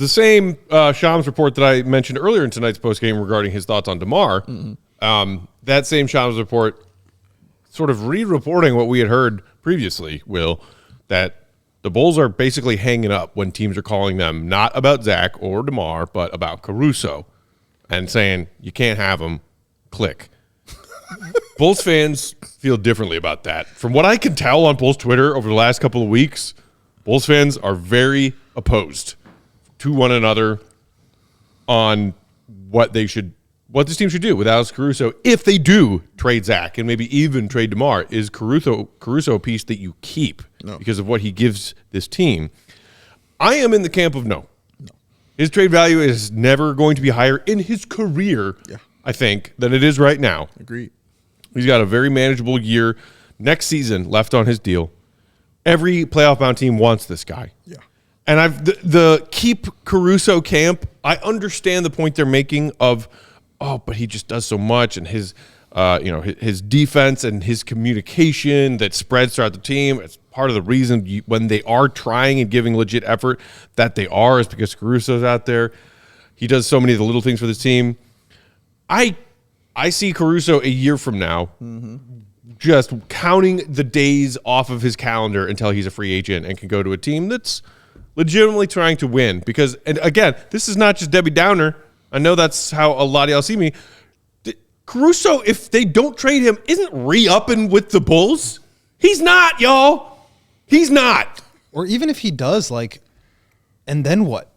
the same Shams report that I mentioned earlier in tonight's postgame regarding his thoughts on DeMar, that same Shams report sort of re-reporting what we had heard previously, Will, that the Bulls are basically hanging up when teams are calling them not about Zach or DeMar, but about Caruso, and saying, you can't have him, click. Bulls fans feel differently about that. From what I can tell on Bulls Twitter over the last couple of weeks, Bulls fans are very opposed to one another on what this team should do with Alex Caruso if they do trade Zach and maybe even trade DeMar. Is Caruso a piece that you keep because of what he gives this team? I am in the camp of no. His trade value is never going to be higher in his career, I think, than it is right now. Agreed. He's got a very manageable year next season left on his deal. Every playoff-bound team wants this guy. Yeah. And the keep Caruso camp, I understand the point they're making of, but he just does so much, and his defense and his communication that spreads throughout the team. It's part of the reason when they are trying and giving legit effort that they are is because Caruso's out there. He does so many of the little things for this team. I see Caruso a year from now just counting the days off of his calendar until he's a free agent and can go to a team that's legitimately trying to win. Because, and again, this is not just Debbie Downer. I know that's how a lot of y'all see me. Caruso, if they don't trade him, isn't re-upping with the Bulls. He's not, y'all. He's not. Or even if he does, and then what?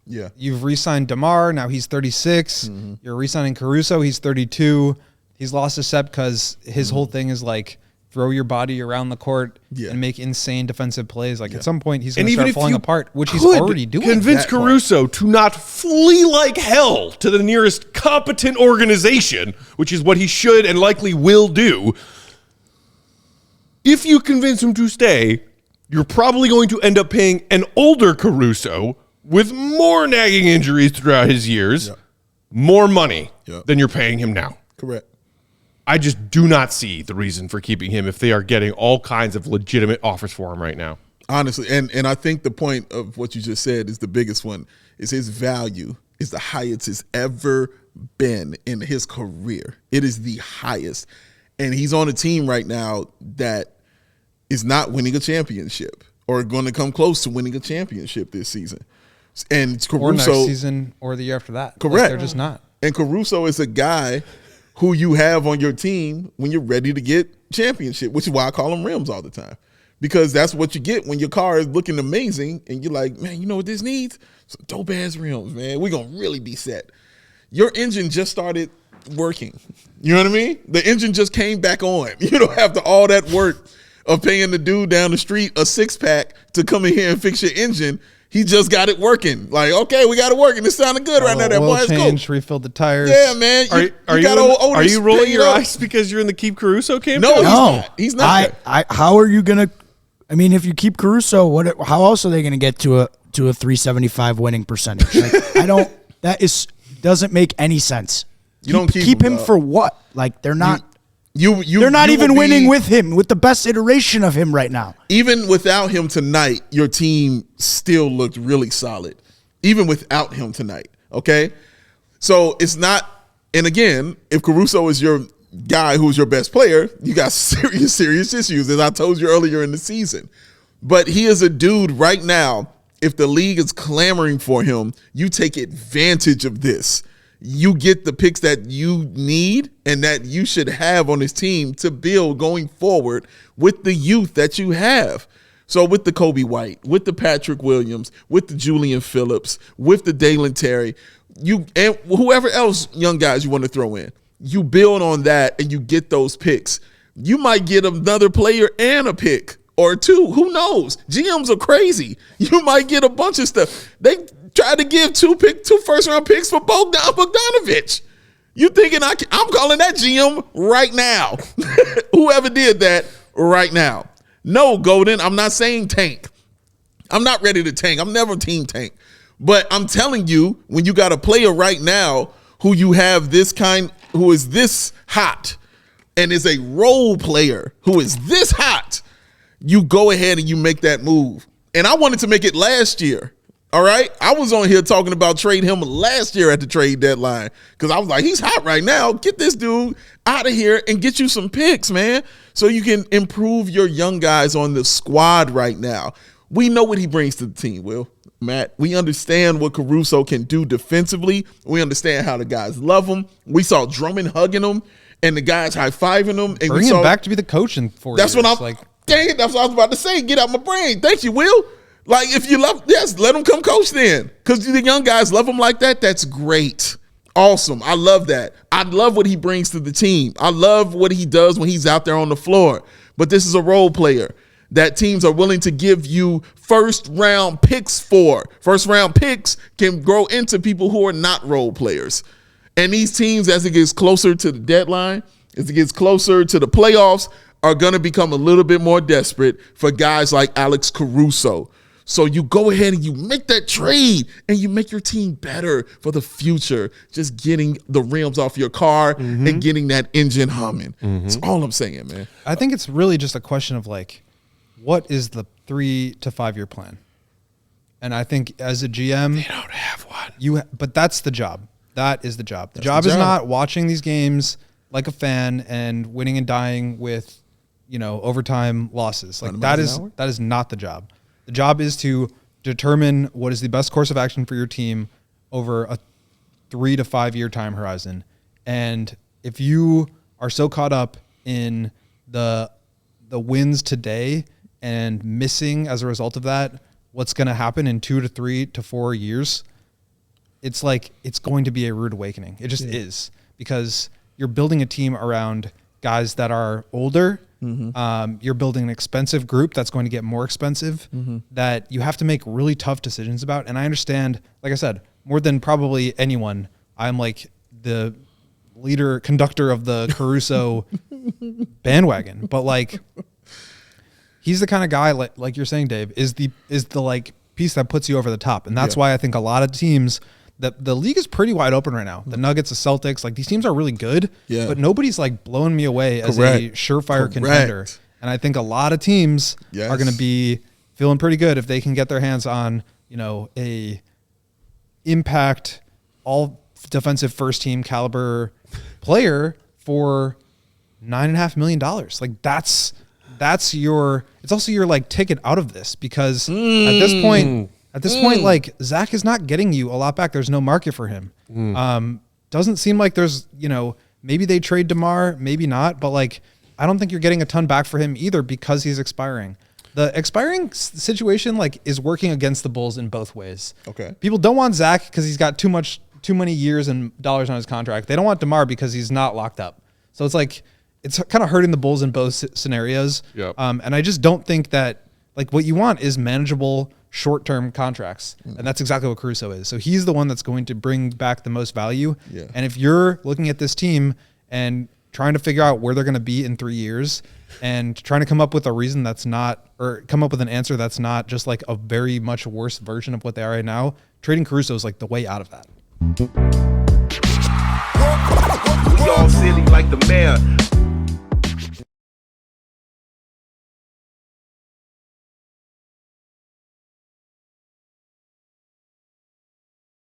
You've re-signed DeMar. Now he's 36. You're re-signing Caruso. He's 32. He's lost a step because his whole thing is throw your body around the court and make insane defensive plays. At some point, he's going to start falling apart, which he's already doing. Convince Caruso to not flee like hell to the nearest competent organization, which is what he should and likely will do. If you convince him to stay, you're probably going to end up paying an older Caruso with more nagging injuries throughout his years, more money than you're paying him now. Correct. I just do not see the reason for keeping him if they are getting all kinds of legitimate offers for him right now. Honestly, and I think the point of what you just said is the biggest one, is his value is the highest it's ever been in his career. It is the highest. And he's on a team right now that is not winning a championship or going to come close to winning a championship this season. And Caruso, or next season or the year after that. Correct. They're just not. And Caruso is a guy who you have on your team when you're ready to get championship, which is why I call him rims all the time. Because that's what you get when your car is looking amazing and you're like, man, you know what this needs? Some dope-ass rims, man. We're going to really be set. Your engine just started working. You know what I mean? The engine just came back on. You don't have to all that work of paying the dude down the street a six-pack to come in here and fix your engine. He just got it working. Okay, we got it working. It sounded good right now. That boy, let's go. Refilled the tires. Yeah, man. Are you rolling your eyes because you're in the keep Caruso camp? No, he's not. How are you gonna? I mean, if you keep Caruso, how else are they gonna get to a 375 winning percentage? That doesn't make any sense. You don't keep him for what? They're not. They're not even winning with him, with the best iteration of him right now. Even without him tonight, your team still looked really solid. Even without him tonight, okay? So it's not, and again, if Caruso is your guy who's your best player, you got serious issues, as I told you earlier in the season. But he is a dude right now, if the league is clamoring for him, you take advantage of this. You get the picks that you need and that you should have on this team to build going forward with the youth that you have. So with the Kobe White, with the Patrick Williams, with the Julian Phillips, with the Dalen Terry, and whoever else young guys you want to throw in, you build on that and you get those picks. You might get another player and a pick or two. Who knows? GMs are crazy. You might get a bunch of stuff. They tried to give two first-round picks for Bogdanovich. You thinking I'm calling that GM right now. Whoever did that right now. No, Golden, I'm not saying tank. I'm not ready to tank. I'm never team tank. But I'm telling you, when you got a player right now who you have who is this hot and is a role player who is this hot, you go ahead and you make that move. And I wanted to make it last year. All right, I was on here talking about trading him last year at the trade deadline because I was like, he's hot right now. Get this dude out of here and get you some picks, man, so you can improve your young guys on the squad right now. We know what he brings to the team, Will. Matt, we understand what Caruso can do defensively. We understand how the guys love him. We saw Drummond hugging him and the guys high-fiving him. And bring him back to be the coach in 4 years. That's what I'm dang it, that's what I was about to say. Get out my brain. Thank you, Will. Like, if you love, yes, let him come coach then. Because the young guys love him like that. That's great. Awesome. I love that. I love what he brings to the team. I love what he does when he's out there on the floor. But this is a role player that teams are willing to give you first-round picks for. First-round picks can grow into people who are not role players. And these teams, as it gets closer to the deadline, as it gets closer to the playoffs, are going to become a little bit more desperate for guys like Alex Caruso. So you go ahead and you make that trade and you make your team better for the future. Just getting the rims off your car and getting that engine humming. That's all I'm saying, man. I think it's really just a question of like, what is the 3 to 5 year plan? And I think as a GM, They don't have one. But that's the job. That is the job. The job is not watching these games like a fan and winning and dying with, overtime losses. Like that is not the job. The job is to determine what is the best course of action for your team over a 3 to 5 year time horizon. And if you are so caught up in the wins today and missing as a result of that, what's going to happen in 2 to 3 to 4 years, it's like, it's going to be a rude awakening. It just is, because you're building a team around guys that are older. You're building an expensive group that's going to get more expensive that you have to make really tough decisions about. And I understand, like I said, more than probably anyone, I'm like the conductor of the Caruso bandwagon. But like, he's the kind of guy, like you're saying, Dave, is the like piece that puts you over the top. And that's why I think a lot of teams, the league is pretty wide open right now. The Nuggets, the Celtics, like these teams are really good, but nobody's like blowing me away as a surefire contender. And I think a lot of teams are going to be feeling pretty good if they can get their hands on, a impact, all defensive first team caliber player for $9.5 million. Like that's it's also your like ticket out of this, because at this point, like Zach is not getting you a lot back. There's no market for him. Doesn't seem like there's, maybe they trade DeMar, maybe not, but like, I don't think you're getting a ton back for him either because he's expiring. The expiring situation like is working against the Bulls in both ways. Okay. People don't want Zach because he's got too many years and dollars on his contract. They don't want DeMar because he's not locked up. So it's like, it's kind of hurting the Bulls in both scenarios. Yep. And I just don't think that like what you want is manageable short-term contracts. And that's exactly what Caruso is. So he's the one that's going to bring back the most value. Yeah. And if you're looking at this team and trying to figure out where they're going to be in 3 years and trying to come up with a reason that's not, or come up with an answer that's not just like a very much worse version of what they are right now, trading Caruso is like the way out of that. We all silly like the mayor.